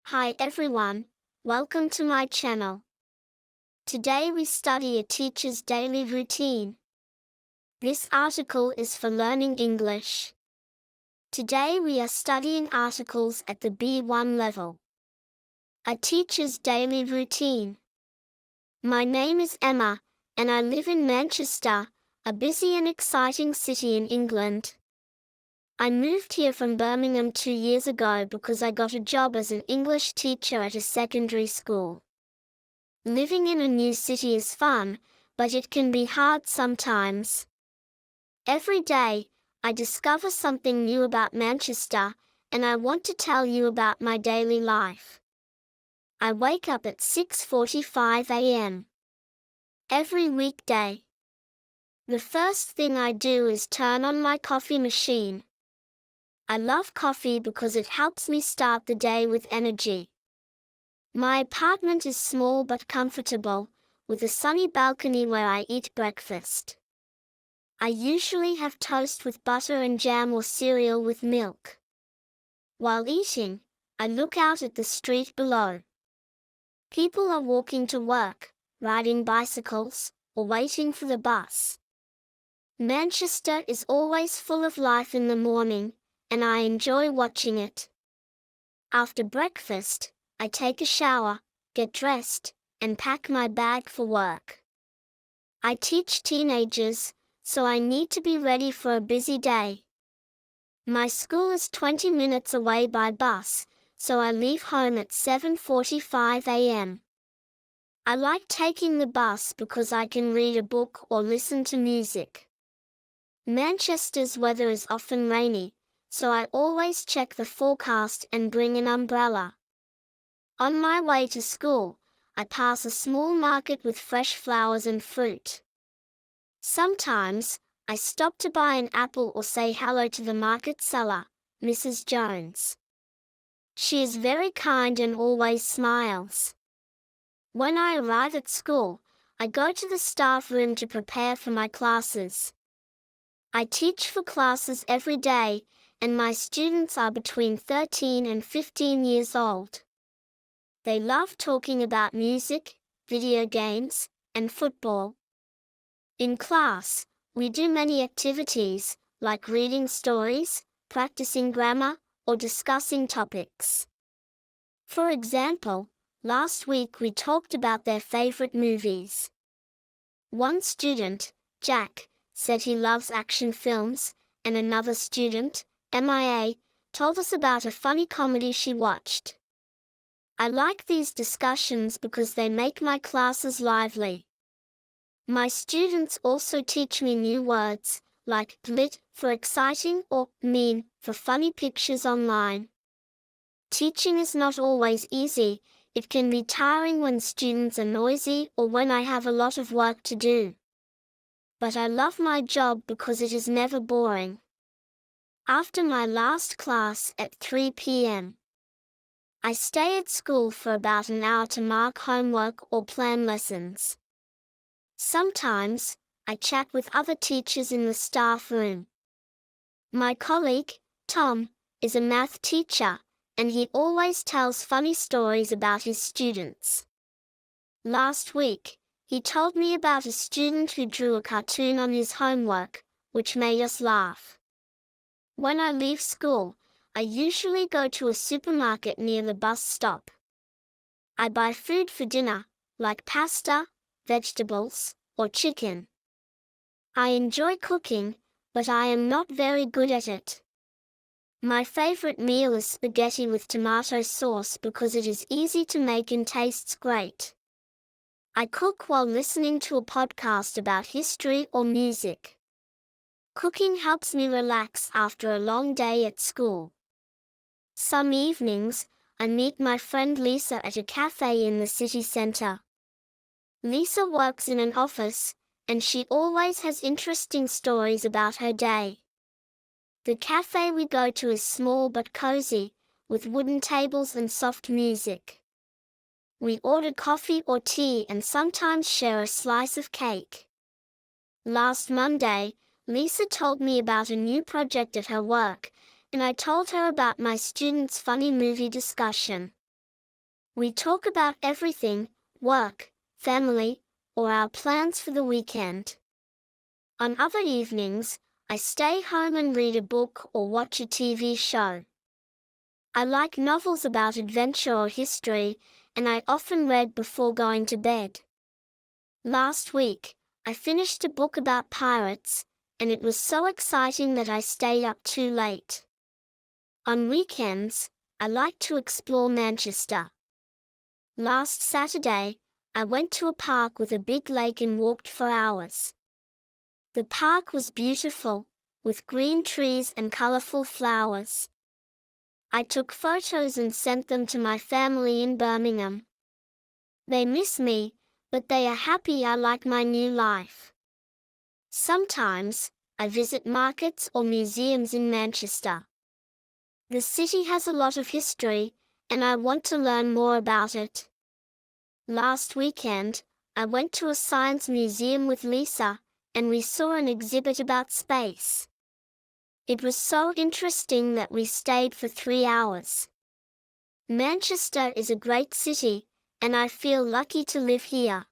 Hi everyone, welcome to my channel. Today we study a teacher's daily routine. This article is for learning English. Today we are studying articles at the B1 level. A teacher's daily routine. My name is Emma, and I live in Manchester, a busy and exciting city in England. I moved here from Birmingham 2 years ago because I got a job as an English teacher at a secondary school. Living in a new city is fun, but it can be hard sometimes. Every day, I discover something new about Manchester, and I want to tell you about my daily life. I wake up at 6:45 a.m. every weekday. The first thing I do is turn on my coffee machine. I love coffee because it helps me start the day with energy. My apartment is small but comfortable, with a sunny balcony where I eat breakfast. I usually have toast with butter and jam or cereal with milk. While eating, I look out at the street below. People are walking to work, riding bicycles, or waiting for the bus. Manchester is always full of life in the morning, and I enjoy watching it. After breakfast, I take a shower, get dressed, and pack my bag for work. I teach teenagers, so I need to be ready for a busy day. My school is 20 minutes away by bus, so I leave home at 7:45 a.m. I like taking the bus because I can read a book or listen to music. Manchester's weather is often rainy, so I always check the forecast and bring an umbrella. On my way to school, I pass a small market with fresh flowers and fruit. Sometimes, I stop to buy an apple or say hello to the market seller, Mrs. Jones. She is very kind and always smiles. When I arrive at school, I go to the staff room to prepare for my classes. I teach for classes every day, and my students are between 13 and 15 years old. They love talking about music, video games, and football. In class, we do many activities, like reading stories, practicing grammar, or discussing topics. For example, last week we talked about their favorite movies. One student, Jack, said he loves action films, and another student, Mia, told us about a funny comedy she watched. I like these discussions because they make my classes lively. My students also teach me new words, like lit for exciting or meme for funny pictures online. Teaching is not always easy. It can be tiring when students are noisy or when I have a lot of work to do. But I love my job because it is never boring. After my last class at 3 p.m., I stay at school for about an hour to mark homework or plan lessons. Sometimes, I chat with other teachers in the staff room. My colleague, Tom, is a math teacher, and he always tells funny stories about his students. Last week, he told me about a student who drew a cartoon on his homework, which made us laugh. When I leave school, I usually go to a supermarket near the bus stop. I buy food for dinner, like pasta, vegetables, or chicken. I enjoy cooking, but I am not very good at it. My favorite meal is spaghetti with tomato sauce because it is easy to make and tastes great. I cook while listening to a podcast about history or music. Cooking helps me relax after a long day at school. Some evenings, I meet my friend Lisa at a cafe in the city center. Lisa works in an office, and she always has interesting stories about her day. The cafe we go to is small but cozy, with wooden tables and soft music. We order coffee or tea and sometimes share a slice of cake. Last Monday, Lisa told me about a new project at her work, and I told her about my students' funny movie discussion. We talk about everything, work, family, or our plans for the weekend. On other evenings, I stay home and read a book or watch a TV show. I like novels about adventure or history, and I often read before going to bed. Last week, I finished a book about pirates, and it was so exciting that I stayed up too late. On weekends, I like to explore Manchester. Last Saturday, I went to a park with a big lake and walked for hours. The park was beautiful, with green trees and colorful flowers. I took photos and sent them to my family in Birmingham. They miss me, but they are happy I like my new life. Sometimes, I visit markets or museums in Manchester. The city has a lot of history, and I want to learn more about it. Last weekend, I went to a science museum with Lisa, and we saw an exhibit about space. It was so interesting that we stayed for 3 hours. Manchester is a great city, and I feel lucky to live here.